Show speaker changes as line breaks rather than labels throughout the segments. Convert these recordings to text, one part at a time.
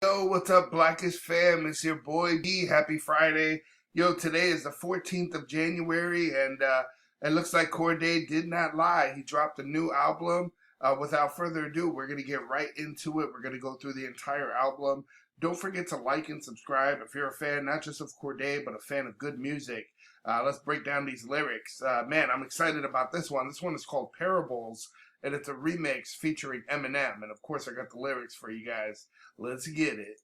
Yo, what's up, Blackish fam? It's your boy B. Happy Friday. Yo, today is the 14th of January, and it looks like Cordae did not lie. He dropped a new album. Without further ado, we're going to get right into it. We're going to go through the entire album. Don't forget to like and subscribe if you're a fan, not just of Cordae, but a fan of good music. Let's break down these lyrics. Man, I'm excited about this one. This one is called Parables, and it's a remix featuring Eminem. And of course, I got the lyrics for you guys. Let's get it.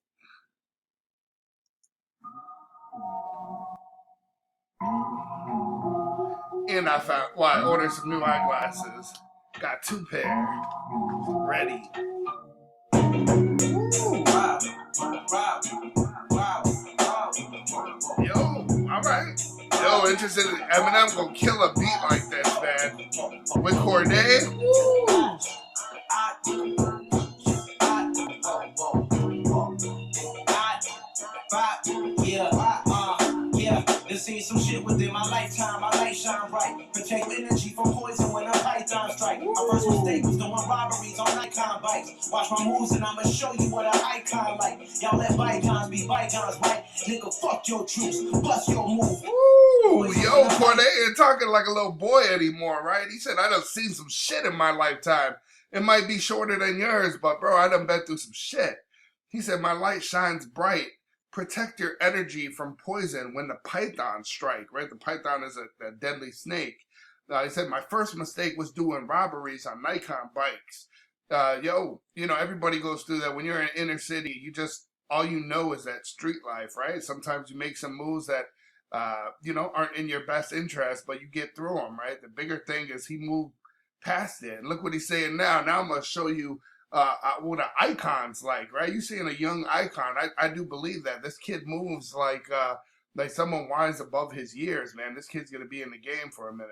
And I found, well, I ordered some new eyeglasses. Got 2 pair. Ready. Yo, alright. Yo, interested in Eminem gonna kill a beat like this, man. With Cordae. Woo!
Seen some shit within my lifetime, my light shine bright. Protect energy from poison when a python strike. My first mistake was doing robberies on icon bikes. Watch my moves and I'ma show you what an icon like. Y'all let bygones be bygones, right? Nigga, fuck your troops, bust your move.
Ooh, yo, Cordae ain't talking like a little boy anymore, right? He said, I done seen some shit in my lifetime. It might be shorter than yours, but bro, I done been through some shit. He said, my light shines bright. Protect your energy from poison when the pythons strike, right? The python is a deadly snake. He said, my first mistake was doing robberies on Nikon bikes. Yo, you know, everybody goes through that. When you're in inner city, all you know is that street life, right? Sometimes you make some moves that, aren't in your best interest, but you get through them, right? The bigger thing is he moved past it. And look what he's saying now. Now I'm going to show you what an icon's like, right? You seeing a young icon. I do believe that. This kid moves like someone wise above his years, man. This kid's going to be in the game for a minute.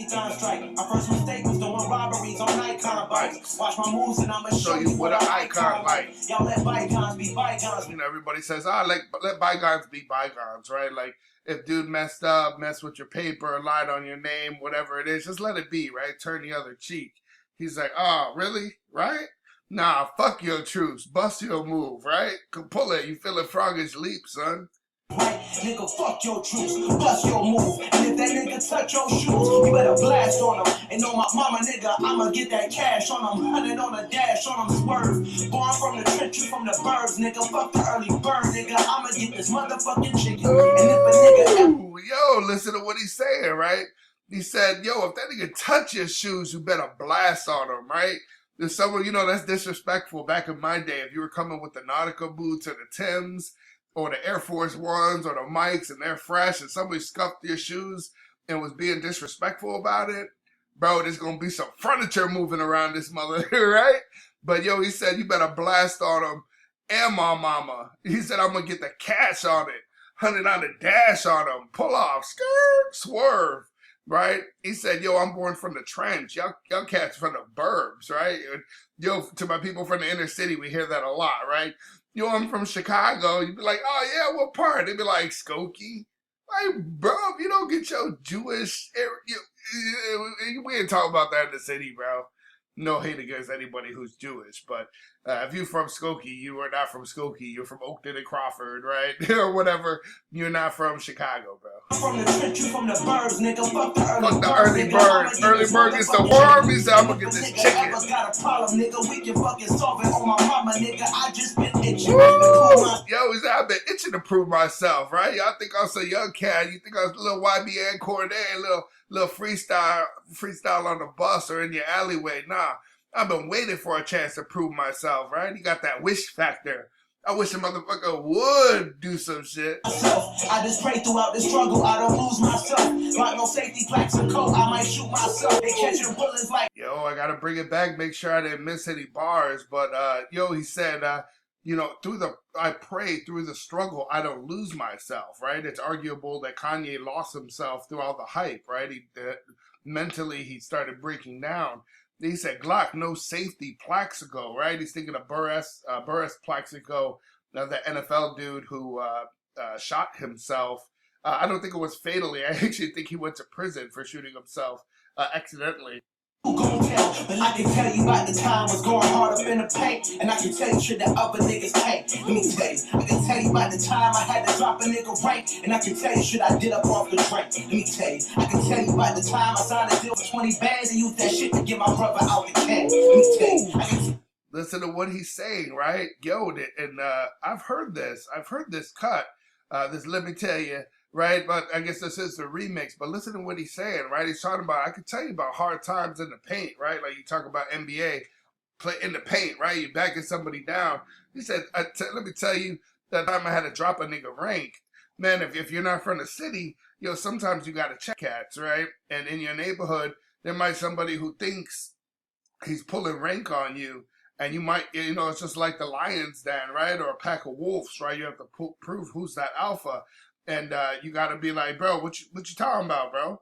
Strike. My first mistake was doing robberies on icon bikes. Watch my moves and I'ma show you what an icon like. Y'all let bygones be bygones.
You know, everybody says, let bygones be bygones, right? Like, if dude messed up, messed with your paper, lied on your name, whatever it is, just let it be, right? Turn the other cheek. He's like, oh, really? Right? Nah, fuck your truce. Bust your move, right? Pull it. You feeling froggish leap, son.
Right, nigga, fuck your truce. Bust your move. And if that nigga touch your shoes, you better blast on him. And on my mama, nigga, I'ma get that cash on him. 100 on a dash on him, swerve. Born from the trench, you from the birds, nigga. Fuck the early bird, nigga. I'ma get this motherfucking chicken. And if a nigga...
Yo, listen to what he's saying, right? He said, yo, if that nigga touch your shoes, you better blast on him, right? There's someone, that's disrespectful. Back in my day, if you were coming with the Nautica boots or the Timbs or the Air Force Ones or the Mikes and they're fresh and somebody scuffed your shoes and was being disrespectful about it, bro, there's going to be some furniture moving around this mother, right? But yo, he said, you better blast on him and my mama. He said, I'm going to get the cash on it. 100 on the dash on him. Pull off, skirt, swerve. Right? He said, yo, I'm born from the trench. Y'all cats from the burbs, right? Yo, to my people from the inner city, we hear that a lot, right? Yo, I'm from Chicago. You'd be like, oh, yeah, what part? They'd be like, Skokie. Like, bro, if you don't get your Jewish... we ain't talking about that in the city, bro. No hate against anybody who's Jewish, but if you're from Skokie, you are not from Skokie. You're from Oakton and Crawford, right? Or whatever. You're not from Chicago, bro.
From the trench, you from the birds, nigga. Fuck the
early birds. Early bird gets the worm. He said, I'm gonna get this chicken.
Got a problem, nigga. We can fucking solve it on my mama, nigga. I just been itching.
Yo, he said, I've been itching to prove myself, right? Y'all think I was a young cat. You think I was a little YBN Cordae, little freestyle on the bus or in your alleyway. Nah, I've been waiting for a chance to prove myself, right? You got that wish factor. I wish a motherfucker would do some shit.
I just pray throughout the struggle, I don't lose myself. Got no safety plaques or coat, I might shoot myself. They catching bullets like...
Yo, I gotta bring it back, make sure I didn't miss any bars. But, he said, I pray through the struggle, I don't lose myself, right? It's arguable that Kanye lost himself through all the hype, right? Mentally, he started breaking down. He said, Glock, no safety, Plaxico, right? He's thinking of Burris Plaxico, the NFL dude who shot himself. I don't think it was fatally. I actually think he went to prison for shooting himself accidentally.
Who gon' tell? But I can tell you about the time was going hard up in the paint. And I can tell you shit that other niggas can't. Let me tell you. I can tell you about the time I had to drop a nigga rank. And I can tell you shit I did up off the drink. Let me tell you. I can tell you about the time I signed a deal for 20 bands and used that shit to get my brother out the can. Let me tell you. I can
Listen to what he's saying, right? Yo, and I've heard this cut, this Let Me Tell You, right? But I guess this is the remix, but listen to what he's saying, right? He's talking about, I could tell you about hard times in the paint, right? Like you talk about NBA, play in the paint, right? You backing somebody down. He said, let me tell you, that time I had to drop a nigga rank. Man, if you're not from the city, yo, sometimes you got to check cats, right? And in your neighborhood, there might somebody who thinks he's pulling rank on you. And you might, it's just like the lion's den, right? Or a pack of wolves, right? You have to prove who's that alpha. And you got to be like, bro, what you talking about, bro?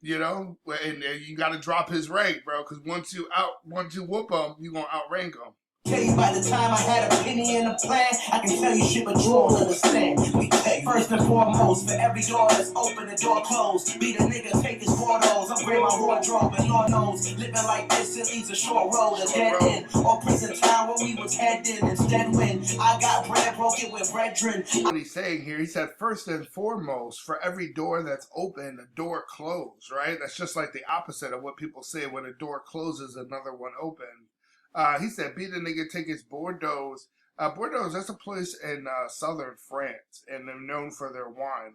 And you got to drop his rank, bro. Because once you whoop him, you going to outrank him.
tell you by the time I had a penny in a plan, I can tell you shit, but you don't understand. We take first and foremost, for every door that's open, the door closed. Be the nigga, take his photos, upgrade my wardrobe, and Lord knows, living like this, it leads a short road, a dead end, or prison time where we was heading. Instead, when I got bread, broke it with brethren.
What he's saying here, he said, first and foremost, for every door that's open, a door closed, right? That's just like the opposite of what people say when a door closes, another one opens. He said, be the nigga, take his Bordeaux. Bordeaux, that's a place in southern France, and they're known for their wine.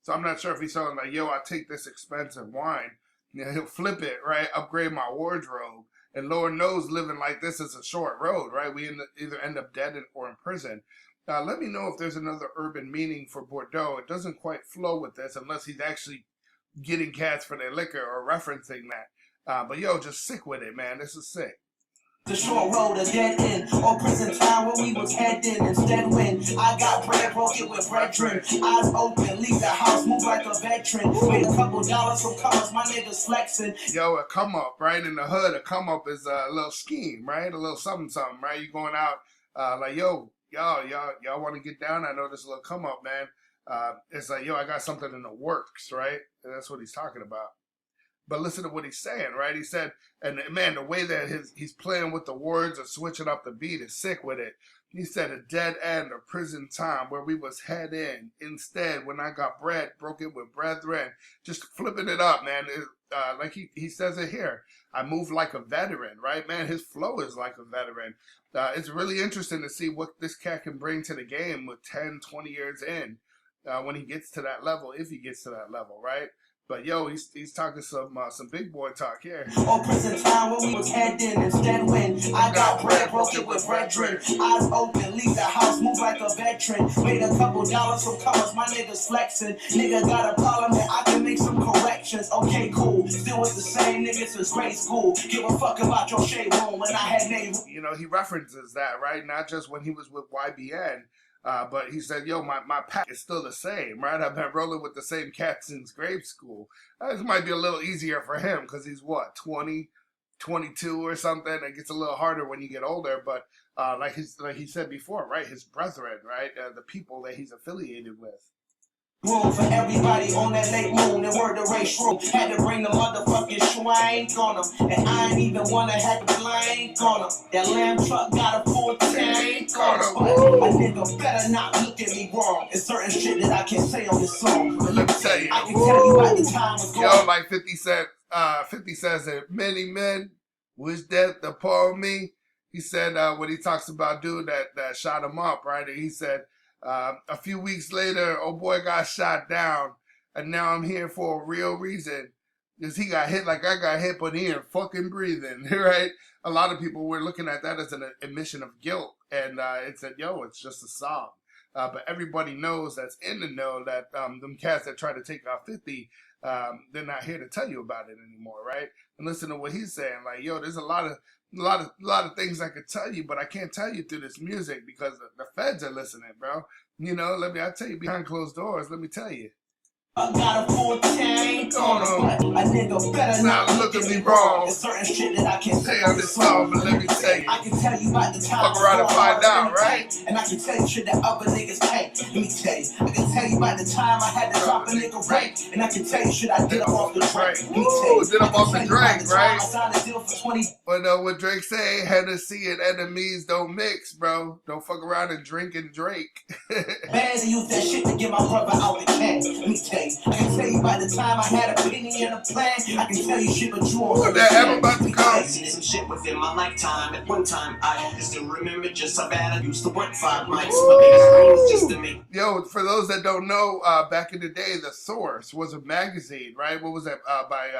So I'm not sure if he's talking like, yo, I take this expensive wine. He'll flip it, right? Upgrade my wardrobe. And Lord knows living like this is a short road, right? We either end up dead or in prison. Let me know if there's another urban meaning for Bordeaux. It doesn't quite flow with this unless he's actually getting cats for their liquor or referencing that. But yo, just sick with it, man. This is sick.
The short road, a dead end, or prison time where we was heading. Instead, when I got bread, broke it with brethren. Eyes open, leave the house, move like a veteran. Made a couple dollars from comers, my niggas flexing.
Yo, a come up, right? In the hood, a come up is a little scheme, right? A little something, right? You going out like, yo, y'all want to get down? I know this little come up, man. It's like, yo, I got something in the works, right? And that's what he's talking about. But listen to what he's saying, right? He said, and man, the way that he's playing with the words and switching up the beat is sick with it. He said, a dead end of prison time where we was head in. Instead, when I got bread, broke it with brethren. Just flipping it up, man. Like he says it here. I move like a veteran, right? Man, his flow is like a veteran. It's really interesting to see what this cat can bring to the game with 10, 20 years in when he gets to that level, if he gets to that level, right? But yo, he's talking some big boy talk here.
Or prison time when we was heading. Instead, when I got bread, broke it with brethren. Eyes open, leave the house, move like a veteran. Made a couple dollars from comers, my niggas flexing. Nigga got a problem that I can make some corrections. Okay, cool. Still with the same niggas since grade school. Give a fuck about your shade room when I had made.
He references that, right? Not just when he was with YBN. But he said, yo, my pack is still the same, right? I've been rolling with the same cat since grade school. This might be a little easier for him because he's, 20, 22 or something. It gets a little harder when you get older. But like he said before, right? His brethren, right? The people that he's affiliated with.
Room for everybody on that late moon and word the race room. Had to bring the motherfucking swank on them. And I ain't even wanna have a blank on them. That lamb truck got a full tank on them. But a nigga better not look at me wrong. There's certain shit that I can't say on this song.
But let me tell you.
I can tell you about the time was going.
Yo, like 50 says that many men wish death upon me. He said when he talks about dude that shot him up, right? And he said, a few weeks later, old boy got shot down, and now I'm here for a real reason. Because he got hit like I got hit, but he ain't fucking breathing, right? A lot of people were looking at that as an admission of guilt, and it said, yo, it's just a song. But everybody knows that's in the know that them cats that try to take out 50, they're not here to tell you about it anymore, right? And listen to what he's saying, like, yo, there's a lot of things I could tell you, but I can't tell you through this music because the feds are listening, bro. I'll tell you behind closed doors, let me tell you.
I got a full tank on
Hold
him. A nigga better
Now
not
look at me wrong.
There's certain shit that I can't
Say on this song, but let me tell you.
I can tell you about the time
Fuck around and find out, right?
And I can tell you shit that other niggas can't. Let me tell you. I can tell you about the time I had to drop a nigga rate. And I can tell you shit I did up off the Drake. Let me tell you.
Did up off the Drake, right?
I signed a deal for 20.
But what Drake say, Hennessy and enemies don't mix, bro. Don't fuck around and drink and Drake.
Bands and use that shit to get my brother out the can. Let me tell you. I can tell you about the time I had a penny and a plan. I can tell you shit, but you won't
that ever about to come.
I've seen some shit within my lifetime. At one time, I still remember just how bad I used to work 5 mics. My biggest dream was just to make.
Yo, for those that don't know, back in the day, The Source was a magazine, right? What was that? By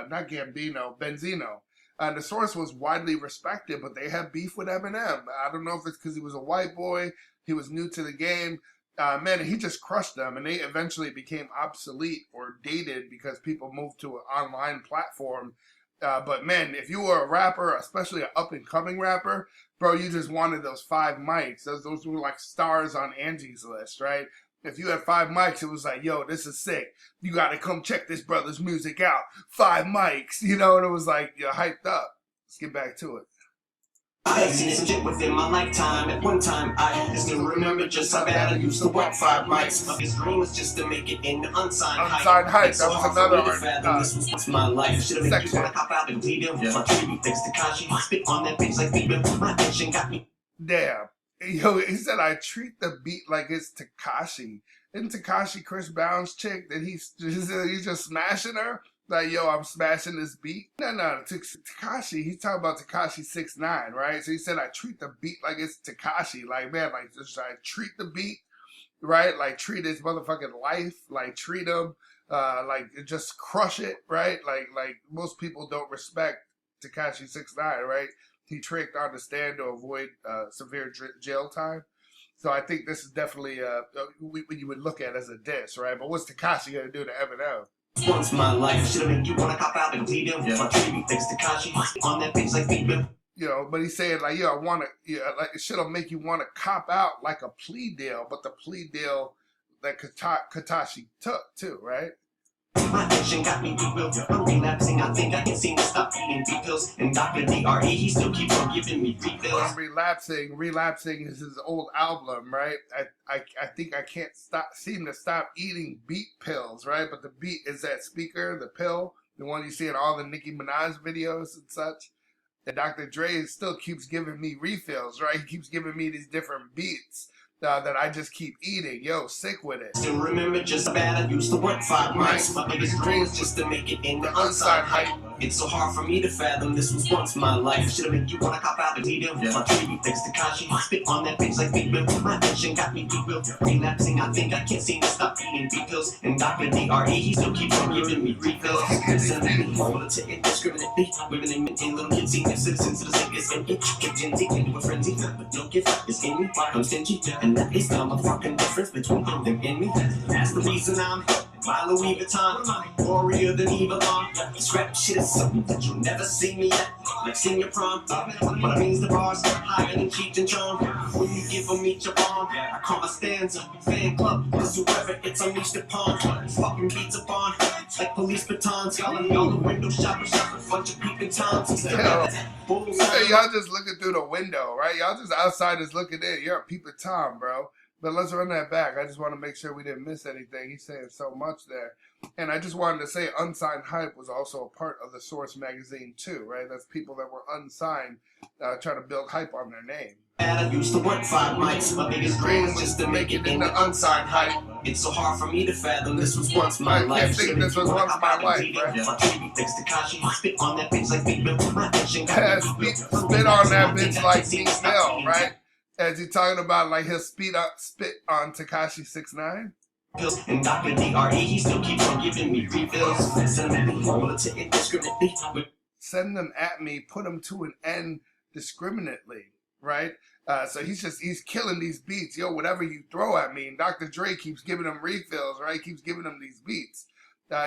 not Gambino, Benzino. The Source was widely respected, but they had beef with Eminem. I don't know if it's because he was a white boy, he was new to the game. Man, he just crushed them, and they eventually became obsolete or dated because people moved to an online platform. But man, if you were a rapper, especially an up-and-coming rapper, bro, you just wanted those 5 mics. Those were like stars on Angie's list, right? If you had 5 mics, it was like, yo, this is sick. You got to come check this brother's music out. 5 mics, you know, and it was like, you're hyped up. Let's get back to it.
I've seen some shit within my lifetime. At one time, I still remember just how bad I used to work 5 mics. My biggest dream was just to make it in the unsigned hype.
Unsigned hype, that was another
This was my life. Should have made you wanna cop out and bleed him. My tribute thanks to Kashi. Spit on that bitch like Bieber. My attention got me.
Damn. Yo, he said, I treat the beat like it's Tekashi. Isn't Tekashi Chris Brown's chick that he's just smashing her? Like, yo, I'm smashing this beat. No, Tekashi, he's talking about Tekashi 6ix9ine, right? So he said, I treat the beat like it's Tekashi. Like, man, like, just I treat the beat, right? Like, treat his motherfucking life. Like, treat him, like, just crush it, right? Like most people don't respect Tekashi 6ix9ine, right? He tricked on the stand to avoid severe jail time. So I think this is definitely what you would look at as a diss, right? But what's Tekashi gonna do to Eminem?
Once my life should have made you wanna cop out and bleed him. My tribute thanks to Kashi. On that bitch like Bieber.
You know, but he's saying like, I want to, like it should make you want to cop out like a plea deal, but the plea deal that Katashi took too, right?
My addiction got me bewildered. I'm relapsing. I think I can seem to stop eating beat pills. And Dr. DRE, he still keeps on giving me refills.
I'm relapsing. Relapsing is his old album, right? I think I can't seem to stop eating beat pills, right? But the beat is that speaker, the pill, the one you see in all the Nicki Minaj videos and such. And Dr. Dre still keeps giving me refills, right? He keeps giving me these different beats. That I just keep eating. Yo, sick with it.
Still remember just how bad I used to work 5 mics. My biggest dream was just to make it in the unsigned hype. It's so hard for me to fathom this was once my life. Should've made you wanna cop out and bleed him. My tribute thanks to Kashi. Spit on that bitch like Bieber. My addiction got me bewildered. Relapsing, I think I can't seem to stop eating beat pills. And Dr. DRE, he still keeps on giving me refills. Listen to me, wanna take indiscriminately. Women and little kids, senior citizens, citizens, and itch. Get genty into a frenzy. But no gift is in me. I'm stingy. And that is the motherfucking difference between them and me. That's the reason I'm my Louis Vuitton, warrior than Evelon. Scrap shit is something that you'll never see me at. Like senior prom, what I mean's the bars higher than Cheech and Chong. When you give them each a bomb, I call my stanza fan club. Cause whoever it's unleashed upon, fucking beats upon like police batons. Y'all the window shoppers, a bunch of peeping toms.
Hey, y'all just looking through the window, right? Y'all just outsiders looking in. You're a peeping Tom, bro. But let's run that back. I just want to make sure we didn't miss anything. He's saying so much there. And I just wanted to say Unsigned Hype was also a part of the Source magazine too, right? That's people that were unsigned trying to build hype on their name.
I used to work 5 mics. My biggest dream was just to make it in the unsigned hype. It's so hard for me to fathom this was once my life.
I think this was once my life, right?
My tribute thanks to Kashi. Spit on that bitch like Bieber. My attention got me
spit on that bitch like Meek Mill, right? As you talking about, like he'll spit on Tekashi 6ix9ine.
And Dr. DRE, he still keeps on giving me refills.
Send them at me, put them to an end discriminately, right? So he's killing these beats. Yo, whatever you throw at me. And Dr. Dre keeps giving them refills, right? Keeps giving them these beats.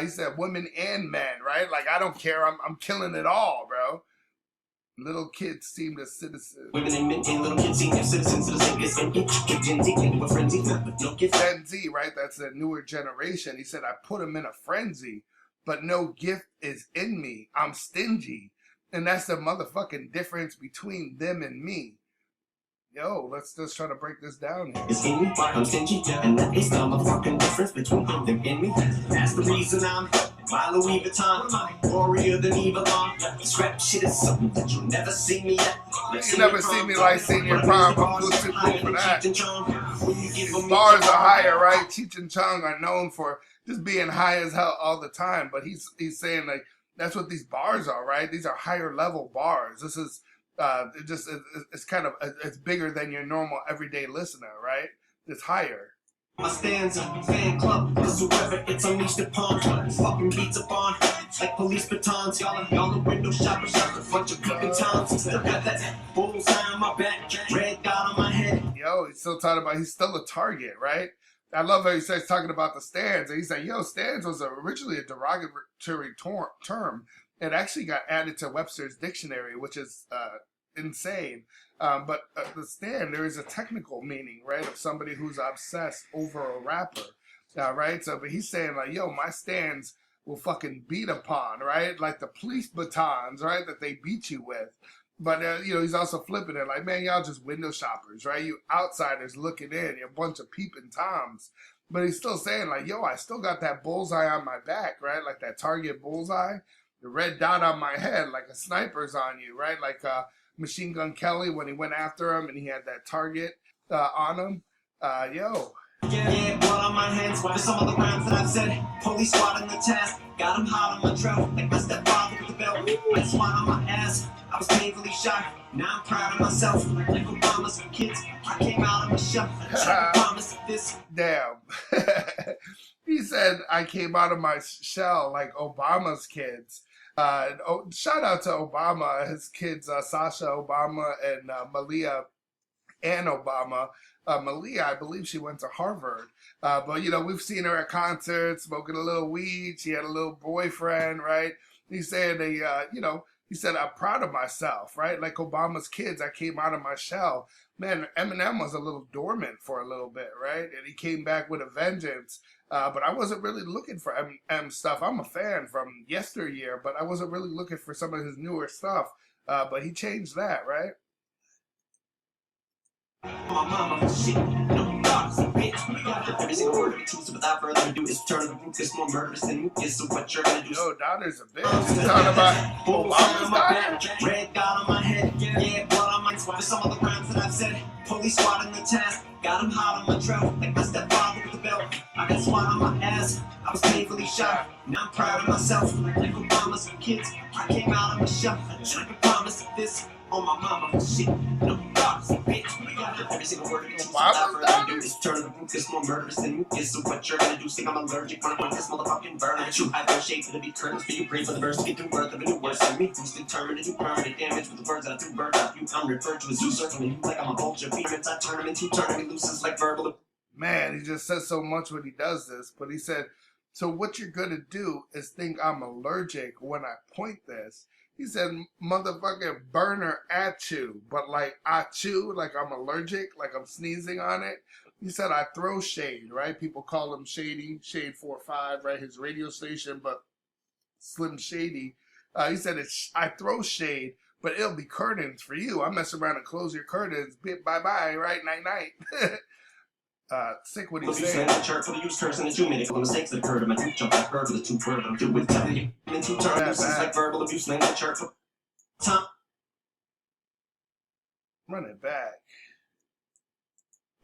He said women and men, right? Like, I don't care. I'm killing it all, bro. Little kids seem to citizens.
Women and men and little kids, senior citizens, Gen Z into a frenzy, but no gift.
Gen Z, right? That's the newer generation. He said, I put them in a frenzy, but no gift is in me. I'm stingy. And that's the motherfucking difference between them and me. Yo, let's just try to break this down here.
It's in me, I'm stingy, and that is the motherfucking difference between them and me. That's the reason I'm my Louis Vuitton, warrior than Evelyn. This rap shit is something that you'll never see me at.
You never see me like senior prom. I'm too cool for that. These bars are higher, right? Cheech and Chong are known for just being high as hell all the time, but he's saying like that's what these bars are, right? These are higher level bars. This is it's kind of it's bigger than your normal everyday listener, right? It's higher.
My stanza, fan club, cause whoever it's unleashed upon, fucking beats upon, like police batons. Y'all the window shoppers, a bunch of peeping toms. Still got that bullseye on my back, red dot on my head.
Yo, he's still talking about, he's still a target, right? I love how he says talking about the stands. And he's like, yo, stands was originally a derogatory term. It actually got added to Webster's dictionary, which is insane. But the stand, there is a technical meaning, right, of somebody who's obsessed over a rapper, right? So, but he's saying like, yo, my stands will fucking beat upon, right? Like the police batons, right, that they beat you with. But, you know, he's also flipping it like, man, y'all just window shoppers, right? You outsiders looking in, you're a bunch of peeping toms. But he's still saying like, yo, I still got that bullseye on my back, right? Like that target bullseye, the red dot on my head, like a sniper's on you, right? Like, Machine Gun Kelly when he went after him and he had that target on him. Yo.
Yeah, blood on my hands. For some of the rounds that I've said, police squad in the task. Got him hot on my trail, like my stepfather with the belt. Like SWAT on my ass. I was painfully shy. Now I'm proud of myself. Like Obama's kids. I came out of my shell. I promised this.
Damn. He said, I came out of my shell like Obama's kids. Shout out to Obama, his kids, Sasha Obama and Malia Ann Obama. Malia, I believe she went to Harvard. But, you know, we've seen her at concerts, smoking a little weed. She had a little boyfriend, right? He's saying, you know, he said, I'm proud of myself, right? Like Obama's kids, I came out of my shell. Man, Eminem was a little dormant for a little bit, right? And he came back with a vengeance. But I wasn't really looking for M stuff. I'm a fan from yesteryear, but I wasn't really looking for some of his newer stuff. But he changed that, right?
My mama, shit, no dogs, bitch. Every single word of it, so without further ado, is turn of the roof is more murderous than you is. So what you're gonna do?
Yo, daughter's a bitch. He's talking about Obama's daughter.
Red dot on my head, yeah, blood on my sweat. Some of the crimes that I've said, police squad in the task. Got him hot on my trail, like my stepfather with the belt. I got SWAT on my ass. I was painfully shy. Now I'm proud of myself, like Obama's kids. I came out of my shell. I can promise this. On my mama, shit, no dogs, bitch. Every single word of it, without further ado, is turn the roof is more murderous than you is. So what you're gonna do? Think I'm allergic when I point this motherfucking burn at you. I have no shape for the beat curtains for you. Pray for the verse to get through birth of a new worse than me. Who's determined to do permanent damage with the words that I do burn out you. I'm referred to as you circling you like I'm a vulture. Pyramids, I turn them into turning me loose like verbal.
Man, he just says so much when he does this. But he said, so what you're gonna do is think I'm allergic when I point this. He said, motherfucking burner at you, but like I chew, like I'm allergic, like I'm sneezing on it. He said, I throw shade, right? People call him Shady, Shade 4-5, right? His radio station, but Slim Shady. He said, I throw shade, but it'll be curtains for you. I mess around and close your curtains. Bye-bye, right? Night-night. Sick what he's saying.
Church for the use cursing and you made a mistakes that occurred in my two jump back bird with a 2 word I'm doing with telling you in 2 terms like verbal abuse name the church for time.
Run it back.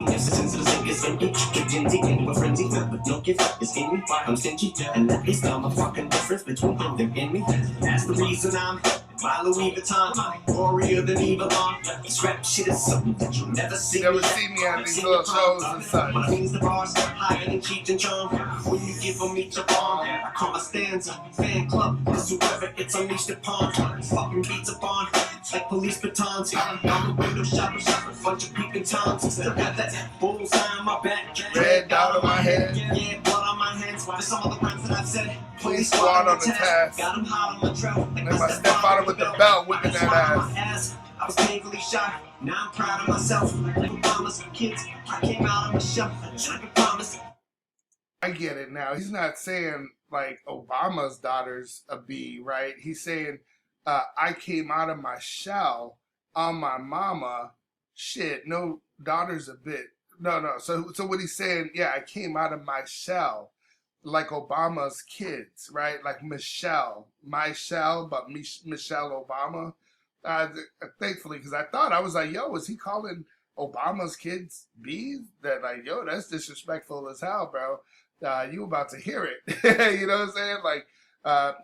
Yes, since the sink is empty, Gen Z into a frenzy, but no gift is in me. I'm stingy, and that is the motherfucking difference between them and me. That's the reason I'm my Louis Vuitton, warrior than Evelyn. This rap shit is something that you'll never see.
Never see me at these little shows and such.
When I means the bars higher than Cheech and Chong. When you give them each a bomb, I call my stanza fan club. Cause whoever it's unleashed upon, fucking beats upon. like police batons. On the window shopper, bunch of peeping toms. Still got that bullseye on my back,
Red dot on my head.
Yeah, blood on my hands. For some of the rhymes that I said.
Police squad on the task.
Got him hot on my trail.
And my stepfather with the belt whipping that ass.
I was painfully shy. Now I'm proud of myself. Like Obama's kids, I came out of my shell. I can promise.
I get it now. He's not saying like Obama's daughter's a B, right? He's saying I came out of my shell on my mama. Shit, no, daughter's a bit. No. So what he's saying, yeah, I came out of my shell like Obama's kids, right? Like Michelle, my shell, but Michelle Obama. Thankfully, because I was like, yo, is he calling Obama's kids B's? That like, yo, that's disrespectful as hell, bro. You about to hear it. You know what I'm saying? Like,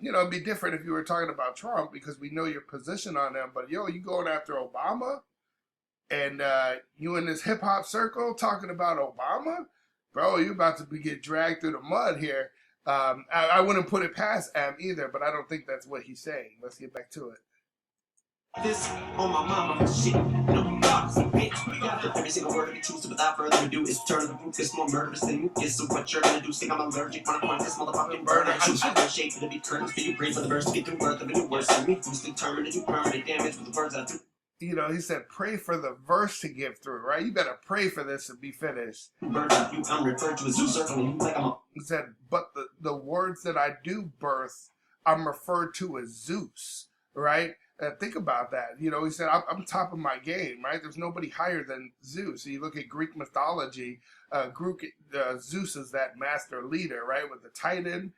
it'd be different if you were talking about Trump because we know your position on him. But yo, you going after Obama, and you in this hip hop circle talking about Obama, bro? You about to get dragged through the mud here. I wouldn't put it past Em either, but I don't think that's what he's saying. Let's get back to it.
This on my mama, shit. No box, bitch. We got every single word of it choose to without further ado is turn the roof. It's more murderous than you is. So what you're gonna do? Think I'm allergic when I point this motherfucking burner. I don't shape to be curtains for you. Pray for the verse to get through worth of it. Worse than me. Who's determined to do permanent damage with the words I do?
You know, he said, pray for the verse to get through, right? You better pray for this to be finished.
Birds of you, I'm referred to as you circling you like I'm a.
He said, but the words that I do birth, I'm referred to as Zeus, right? Think about that. You know, he said, I'm top of my game, right? There's nobody higher than Zeus. So you look at Greek mythology, Zeus is that master leader, right? With the Titan.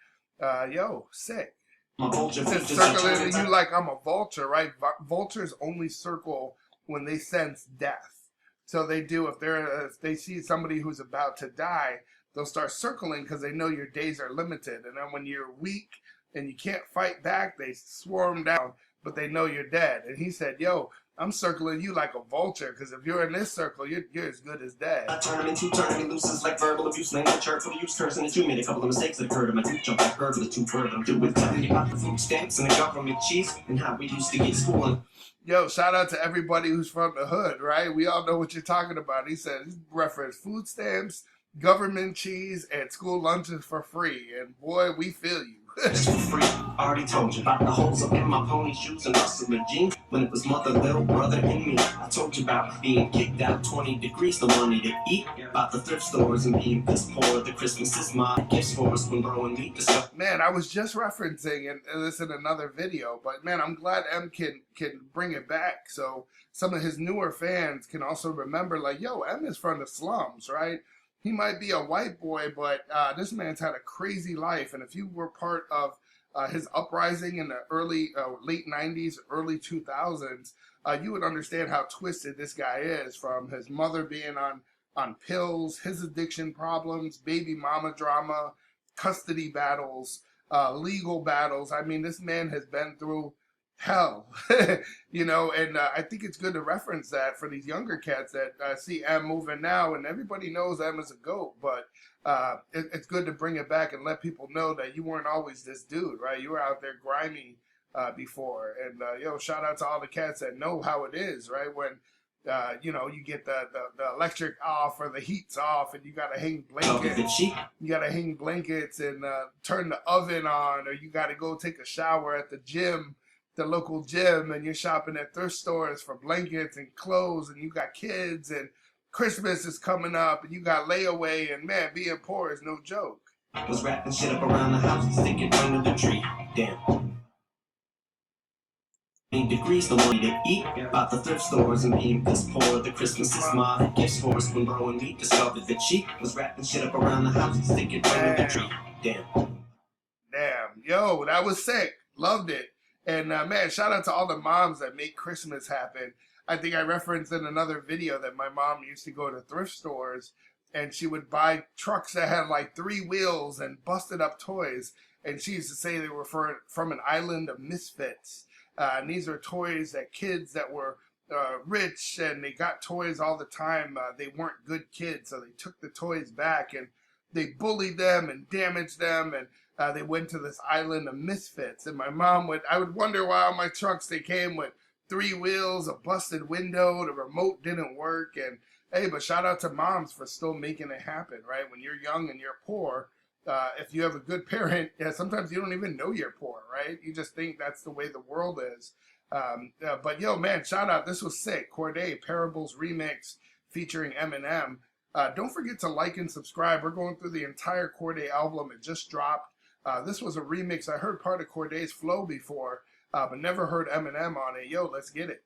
Sick. Circling you like I'm a vulture, right? Vultures only circle when they sense death. So they do if they see somebody who's about to die, they'll start circling because they know your days are limited. And then when you're weak and you can't fight back, they swarm down, but they know you're dead. And he said, yo, I'm circling you like a vulture, because if you're in this circle, you're as good as dead.
I turn them into turning me loose is like verbal abuse, language, hurtful use, cursing at you. Made a couple of mistakes that occurred in my tooth, jump back, heard with the two word. I'm doing telling you about the food stamps and the government cheese and how we used to get schooling.
Yo, shout out to everybody who's from the hood, right? We all know what you're talking about. He said, he referenced food stamps, government cheese, and school lunches for free. And boy, we feel you.
Just for free. I already told you about the holes up in my pony shoes and muscle jeans when it was mother, little brother, and me. I told you about being kicked out 20 degrees, the money to eat, about the thrift stores and being this poor. The Christmas is my gifts for us when growing meat.
Man, I was just referencing this in another video, but man, I'm glad M can bring it back so some of his newer fans can also remember, like, yo, M is from the slums, right? He might be a white boy, but this man's had a crazy life. And if you were part of his uprising in the late 90s, early 2000s, you would understand how twisted this guy is, from his mother being on pills, his addiction problems, baby mama drama, custody battles, legal battles. I mean, this man has been through hell, and I think it's good to reference that for these younger cats that see M moving now, and everybody knows M is a GOAT, but it's good to bring it back and let people know that you weren't always this dude, right? You were out there grimy before, and shout out to all the cats that know how it is, right? When you get the electric off or the heat's off, and you gotta hang blankets. You gotta hang blankets and turn the oven on, or you gotta go take a shower at the gym, the local gym, and you're shopping at thrift stores for blankets and clothes, and you got kids, and Christmas is coming up, and you got layaway, and man, being poor is no joke.
Was wrapping shit up around the house and sticking under the tree. Damn. 8 degrees, the money to eat, about the thrift stores and being this poor. The Christmas is my gifts for us when growing meat. Discovered that she was wrapping shit up around the house and sticking under the tree. Damn.
Yo, that was sick. Loved it. And man, shout out to all the moms that make Christmas happen. I think I referenced in another video that my mom used to go to thrift stores and she would buy trucks that had like 3 wheels and busted up toys. And she used to say they were from an island of misfits. And these are toys that kids that were rich and they got toys all the time. They weren't good kids, so they took the toys back and they bullied them and damaged them, and they went to this island of misfits. And my mom I would wonder why on my trucks they came with three wheels, a busted window, the remote didn't work, and hey, but shout out to moms for still making it happen, right? When you're young and you're poor, if you have a good parent, yeah, sometimes you don't even know you're poor, right? You just think that's the way the world is. But yo, man, shout out. This was sick. Cordae, Parables Remix featuring Eminem. Don't forget to like and subscribe. We're going through the entire Cordae album. It just dropped. This was a remix. I heard part of Cordae's flow before, but never heard Eminem on it. Yo, let's get it.